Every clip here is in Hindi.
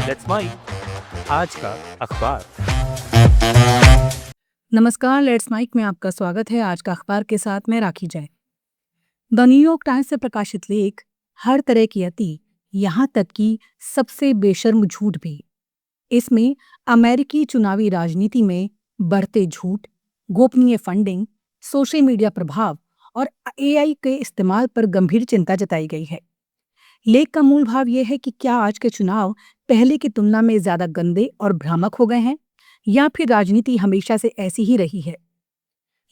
लेट्स माइक आज का अखबार। नमस्कार, लेट्स माइक में आपका स्वागत है। आज का अखबार के साथ मैं राखी जैन। द न्यूयॉर्क टाइम्स से प्रकाशित लेख, हर तरह की अति, यहाँ तक कि सबसे बेशर्म झूठ भी। इसमें अमेरिकी चुनावी राजनीति में बढ़ते झूठ, गोपनीय फंडिंग, सोशल मीडिया प्रभाव और एआई के इस्तेमाल पर गंभीर चिंता जताई गई है। लेख का मूल भाव यह है कि क्या आज के चुनाव पहले की तुलना में ज्यादा गंदे और भ्रामक हो गए हैं, या फिर राजनीति हमेशा से ऐसी ही रही है।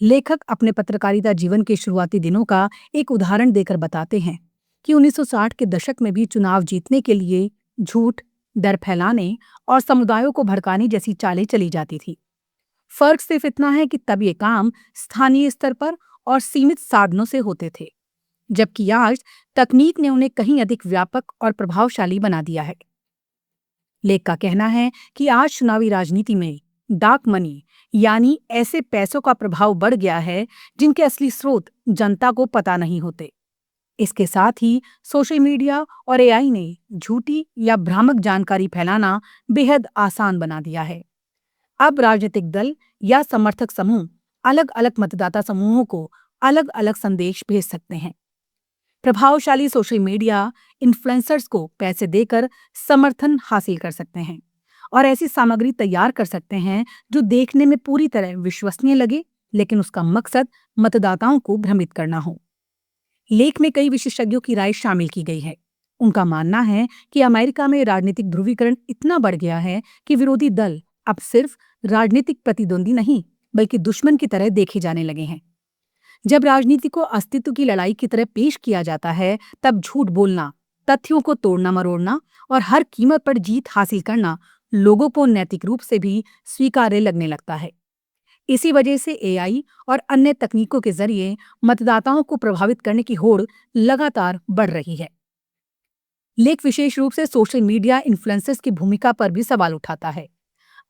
लेखक अपने पत्रकारिता जीवन के शुरुआती दिनों का एक उदाहरण देकर बताते हैं कि 1960 के दशक में भी चुनाव जीतने के लिए झूठ, डर फैलाने और समुदायों को भड़काने जैसी चालें चली जाती थी। फर्क सिर्फ इतना है कि तब ये काम स्थानीय स्तर पर और सीमित साधनों से होते थे, जबकि आज तकनीक ने उन्हें कहीं अधिक व्यापक और प्रभावशाली बना दिया है। लेख का कहना है कि आज चुनावी राजनीति में डार्क मनी यानी ऐसे पैसों का प्रभाव बढ़ गया है जिनके असली स्रोत जनता को पता नहीं होते। इसके साथ ही सोशल मीडिया और एआई ने झूठी या भ्रामक जानकारी फैलाना बेहद आसान बना दिया है। अब राजनीतिक दल या समर्थक समूह अलग अलग मतदाता समूहों को अलग अलग संदेश भेज सकते हैं। प्रभावशाली सोशल मीडिया इन्फ्लुएंसर्स को पैसे देकर समर्थन हासिल कर सकते हैं और ऐसी सामग्री तैयार कर सकते हैं जो देखने में पूरी तरह विश्वसनीय लगे, लेकिन उसका मकसद मतदाताओं को भ्रमित करना हो। लेख में कई विशेषज्ञों की राय शामिल की गई है। उनका मानना है कि अमेरिका में राजनीतिक ध्रुवीकरण इतना बढ़ गया है कि विरोधी दल अब सिर्फ राजनीतिक प्रतिद्वंदी नहीं, बल्कि दुश्मन की तरह देखे जाने लगे हैं। जब राजनीति को अस्तित्व की लड़ाई की तरह पेश किया जाता है, तब झूठ बोलना, तथ्यों को तोड़ना मरोड़ना और हर कीमत पर जीत हासिल करना लोगों को नैतिक रूप से भी स्वीकार्य लगने लगता है। इसी वजह से एआई और अन्य तकनीकों के जरिए मतदाताओं को प्रभावित करने की होड़ लगातार बढ़ रही है। लेख विशेष रूप से सोशल मीडिया इन्फ्लुएंसर्स की भूमिका पर भी सवाल उठाता है।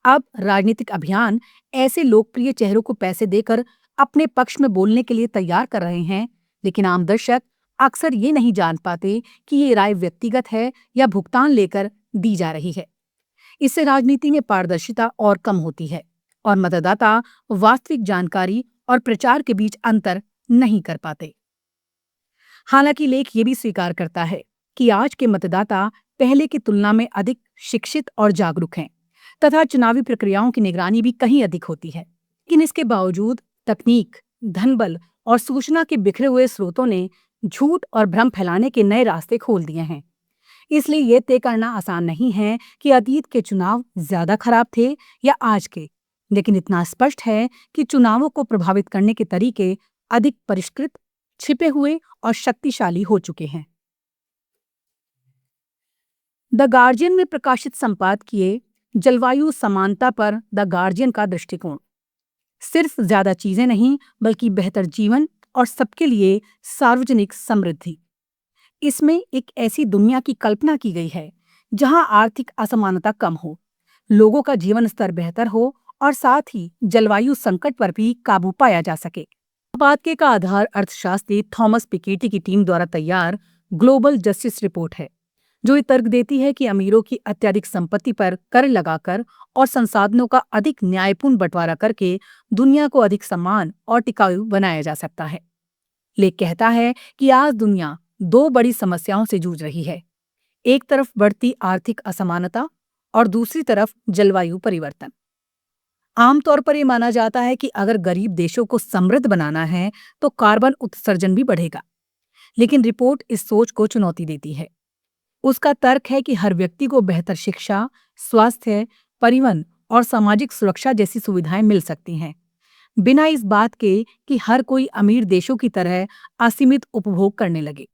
अब राजनीतिक अभियान ऐसे लोकप्रिय चेहरों को पैसे देकर अपने पक्ष में बोलने के लिए तैयार कर रहे हैं, लेकिन आम दर्शक अक्सर ये नहीं जान पाते कि ये राय व्यक्तिगत है या भुगतान लेकर दी जा रही है। इससे राजनीति में पारदर्शिता और कम होती है और मतदाता वास्तविक जानकारी और प्रचार के बीच अंतर नहीं कर पाते। हालांकि लेख ये भी स्वीकार करता है कि आज के मतदाता पहले की तुलना में अधिक शिक्षित और जागरूक हैं तथा चुनावी प्रक्रियाओं की निगरानी भी कहीं अधिक होती है। लेकिन इसके बावजूद तकनीक, धनबल और सूचना के बिखरे हुए स्रोतों ने झूठ और भ्रम फैलाने के नए रास्ते खोल दिए हैं। इसलिए ये तय करना आसान नहीं है कि अतीत के चुनाव ज्यादा खराब थे या आज के, लेकिन इतना स्पष्ट है कि चुनावों को प्रभावित करने के तरीके अधिक परिष्कृत, छिपे हुए और शक्तिशाली हो चुके हैं। द गार्जियन में प्रकाशित संपादकीय जलवायु समानता पर द गार्जियन का दृष्टिकोण सिर्फ ज्यादा चीजें नहीं, बल्कि बेहतर जीवन और सबके लिए सार्वजनिक समृद्धि। इसमें एक ऐसी दुनिया की कल्पना की गई है जहां आर्थिक असमानता कम हो, लोगों का जीवन स्तर बेहतर हो और साथ ही जलवायु संकट पर भी काबू पाया जा सके। संपादकीय का आधार अर्थशास्त्री थॉमस पिकेटी की टीम द्वारा तैयार ग्लोबल जस्टिस रिपोर्ट है, जो ये तर्क देती है कि अमीरों की अत्यधिक संपत्ति पर कर लगाकर और संसाधनों का अधिक न्यायपूर्ण बंटवारा करके दुनिया को अधिक समान और टिकाऊ बनाया जा सकता है। लेख कहता है कि आज दुनिया दो बड़ी समस्याओं से जूझ रही है। एक तरफ बढ़ती आर्थिक असमानता और दूसरी तरफ जलवायु परिवर्तन। आमतौर पर यह माना जाता है कि अगर गरीब देशों को समृद्ध बनाना है तो कार्बन उत्सर्जन भी बढ़ेगा, लेकिन रिपोर्ट इस सोच को चुनौती देती है। उसका तर्क है कि हर व्यक्ति को बेहतर शिक्षा, स्वास्थ्य, परिवहन और सामाजिक सुरक्षा जैसी सुविधाएं मिल सकती हैं, बिना इस बात के कि हर कोई अमीर देशों की तरह असीमित उपभोग करने लगे।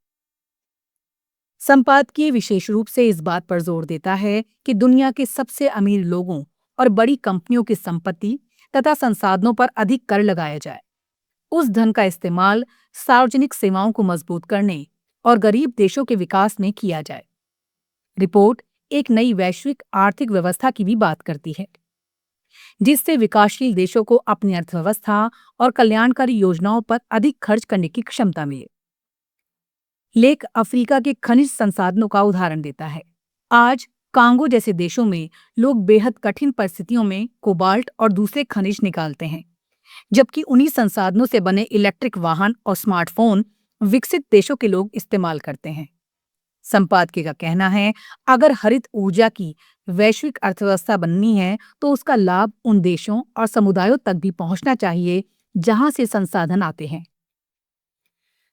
संपादकीय विशेष रूप से इस बात पर जोर देता है कि दुनिया के सबसे अमीर लोगों और बड़ी कंपनियों की संपत्ति तथा संसाधनों पर अधिक कर लगाया जाए। उस धन का इस्तेमाल सार्वजनिक सेवाओं को मजबूत करने और गरीब देशों के विकास में किया जाए। रिपोर्ट एक नई वैश्विक आर्थिक व्यवस्था की भी बात करती है, जिससे विकासशील देशों को अपनी अर्थव्यवस्था और कल्याणकारी योजनाओं पर अधिक खर्च करने की क्षमता मिले। लेख अफ्रीका के खनिज संसाधनों का उदाहरण देता है। आज कांगो जैसे देशों में लोग बेहद कठिन परिस्थितियों में कोबाल्ट और दूसरे खनिज निकालते हैं, जबकि उन्हीं संसाधनों से बने इलेक्ट्रिक वाहन और स्मार्टफोन विकसित देशों के लोग इस्तेमाल करते हैं। संपादकीय का कहना है, अगर हरित ऊर्जा की वैश्विक अर्थव्यवस्था बननी है तो उसका लाभ उन देशों और समुदायों तक भी पहुंचना चाहिए जहां से संसाधन आते हैं।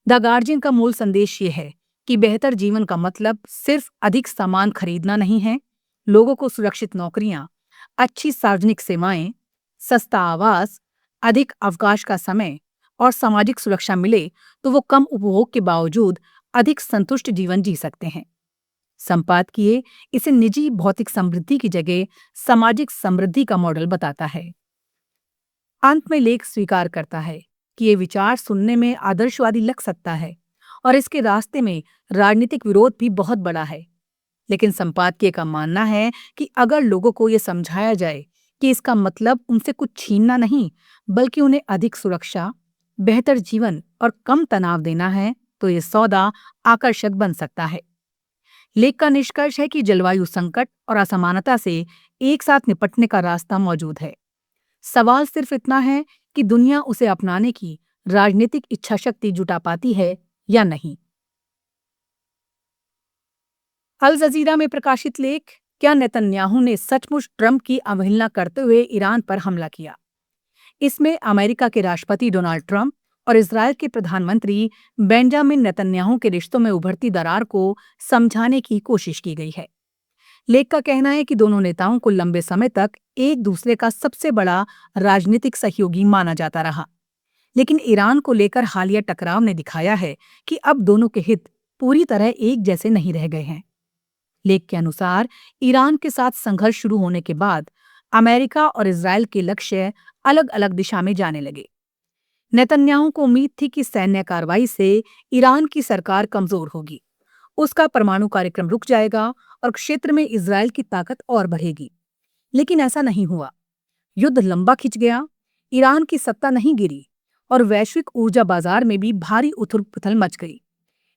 द गार्जियन का मूल संदेश ये है कि बेहतर जीवन का मतलब सिर्फ अधिक सामान खरीदना नहीं है। लोगों को सुरक्षित नौकरियां, अच्छी सार्वजनिक सेवाएं, सस्ता आवास, अधिक अवकाश का समय और सामाजिक सुरक्षा मिले तो वो कम उपभोग के बावजूद अधिक संतुष्ट जीवन जी सकते हैं। संपादकीय इसे निजी भौतिक समृद्धि की जगह सामाजिक समृद्धि का मॉडल बताता है। अंत में लेख स्वीकार करता है कि ये विचार सुनने में आदर्शवादी लग सकता है और इसके रास्ते में राजनीतिक विरोध भी बहुत बड़ा है, लेकिन संपादकीय का मानना है कि अगर लोगों को ये समझाया जाए कि इसका मतलब उनसे कुछ छीनना नहीं बल्कि उन्हें अधिक सुरक्षा, बेहतर जीवन और कम तनाव देना है, तो ये सौदा आकर्षक बन सकता है। लेख का निष्कर्ष है कि जलवायु संकट और असमानता से एक साथ निपटने का रास्ता मौजूद है। सवाल सिर्फ इतना है कि दुनिया उसे अपनाने की राजनीतिक इच्छाशक्ति जुटा पाती है या नहीं। अल जजीरा में प्रकाशित लेख, क्या नेतन्याहू ने सचमुच ट्रंप की अवहेलना करते हुए ईरान पर हमला किया? इसमें अमेरिका के राष्ट्रपति डोनाल्ड ट्रंप और इजरायल के प्रधानमंत्री बेंजामिन नेतन्याहू के रिश्तों में उभरती दरार को समझाने की कोशिश की गई है। लेख का कहना है कि दोनों नेताओं को लंबे समय तक एक दूसरे का सबसे बड़ा राजनीतिक सहयोगी माना जाता रहा, लेकिन ईरान को लेकर हालिया टकराव ने दिखाया है कि अब दोनों के हित पूरी तरह एक जैसे नहीं रह गए हैं। लेख के अनुसार ईरान के साथ संघर्ष शुरू होने के बाद अमेरिका और इजरायल के लक्ष्य अलग अलग दिशा में जाने लगे। नेतन्याहू को उम्मीद थी कि सैन्य कार्रवाई से ईरान की सरकार कमजोर होगी, उसका परमाणु कार्यक्रम रुक जाएगा और क्षेत्र में इजरायल की ताकत और बढ़ेगी, लेकिन ऐसा नहीं हुआ। युद्ध लंबा खिंच गया, ईरान की सत्ता नहीं गिरी और वैश्विक ऊर्जा बाजार में भी भारी उथल-पुथल मच गई।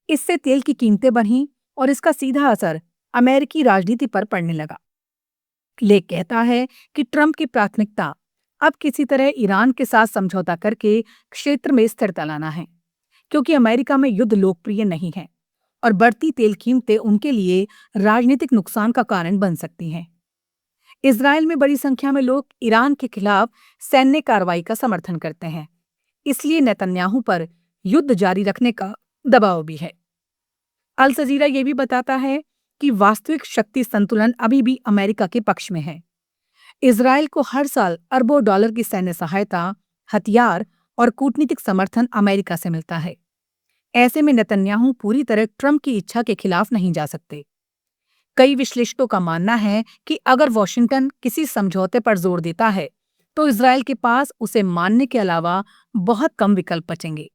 इससे तेल की कीमतें बढ़ीं और इसका सीधा असर अमेरिकी राजनीति पर पड़ने लगा। लेख कहता है कि ट्रंप की प्राथमिकता अब किसी तरह ईरान के साथ समझौता करके क्षेत्र में स्थिरता लाना है, क्योंकि अमेरिका में युद्ध लोकप्रिय नहीं है और बढ़ती तेल कीमतें उनके लिए राजनीतिक नुकसान का कारण बन सकती हैं। इजरायल में बड़ी संख्या में लोग ईरान के खिलाफ सैन्य कार्रवाई का समर्थन करते हैं, इसलिए नेतन्याहू पर युद्ध जारी रखने का दबाव भी है। अल जजीरा ये भी बताता है कि वास्तविक शक्ति संतुलन अभी भी अमेरिका के पक्ष में है। इजरायल को हर साल अरबों डॉलर की सैन्य सहायता, हथियार और कूटनीतिक समर्थन अमेरिका से मिलता है। ऐसे में नेतन्याहू पूरी तरह ट्रंप की इच्छा के खिलाफ नहीं जा सकते। कई विश्लेषकों का मानना है कि अगर वॉशिंगटन किसी समझौते पर जोर देता है तो इजरायल के पास उसे मानने के अलावा बहुत कम विकल्प बचेंगे।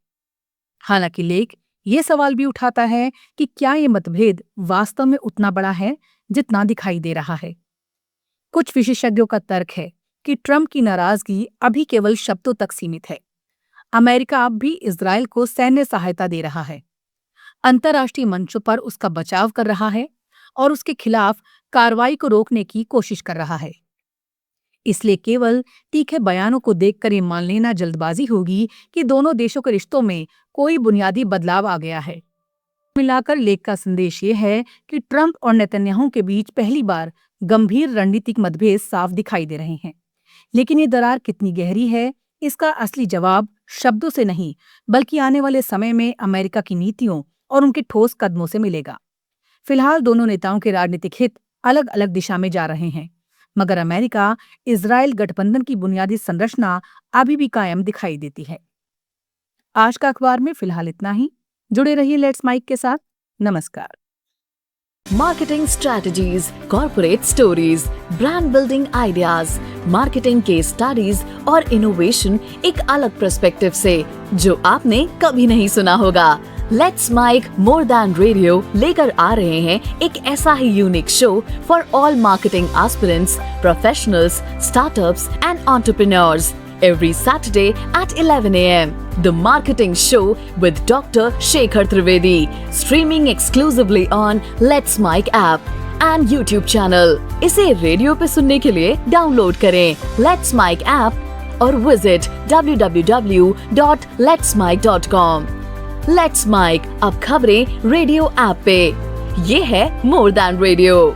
हालांकि लेख ये सवाल भी उठाता है कि क्या ये मतभेद वास्तव में उतना बड़ा है जितना दिखाई दे रहा है। कुछ विशेषज्ञों का तर्क है कि ट्रंप की नाराजगी अभी केवल शब्दों तक सीमित है। अमेरिका अब भी इजरायल को सैन्य सहायता दे रहा है, अंतर्राष्ट्रीय मंचों पर उसका बचाव कर रहा है और उसके खिलाफ कार्रवाई को रोकने की कोशिश कर रहा है। इसलिए केवल तीखे बयानों को देखकर ये मान लेना जल्दबाजी होगी कि दोनों देशों के रिश्तों में कोई बुनियादी बदलाव आ गया है। मिलाकर लेख का संदेश ये है कि ट्रंप और नेतन्याहू के बीच पहली बार गंभीर रणनीतिक मतभेद साफ दिखाई दे रहे हैं, लेकिन ये दरार कितनी गहरी है, इसका असली जवाब शब्दों से नहीं बल्कि आने वाले समय में अमेरिका की नीतियों और उनके ठोस कदमों से मिलेगा। फिलहाल दोनों नेताओं के राजनीतिक हित अलग अलग दिशा में जा रहे हैं, मगर अमेरिका इजरायल गठबंधन की बुनियादी संरचना अभी भी कायम दिखाई देती है। आज का अखबार में फिलहाल इतना ही। जुड़े रहिए लेट्स माइक के साथ। नमस्कार। Marketing strategies, corporate stories, brand building ideas, marketing case studies और इनोवेशन एक अलग पर्सपेक्टिव से जो आपने कभी नहीं सुना होगा। Let's mike more than radio लेकर आ रहे हैं एक ऐसा ही unique show for all marketing aspirants, professionals, startups and entrepreneurs every Saturday at 11 a.m. The Marketing Show with Dr. Shekhar Trivedi, streaming exclusively on Let's Mic app. And YouTube channel. इसे रेडियो पे सुनने के लिए डाउनलोड करें लेट्स माइक ऐप और विजिट www.letsmike.com। लेट्स माइक, अब खबरें रेडियो ऐप पे। ये है मोर देन रेडियो।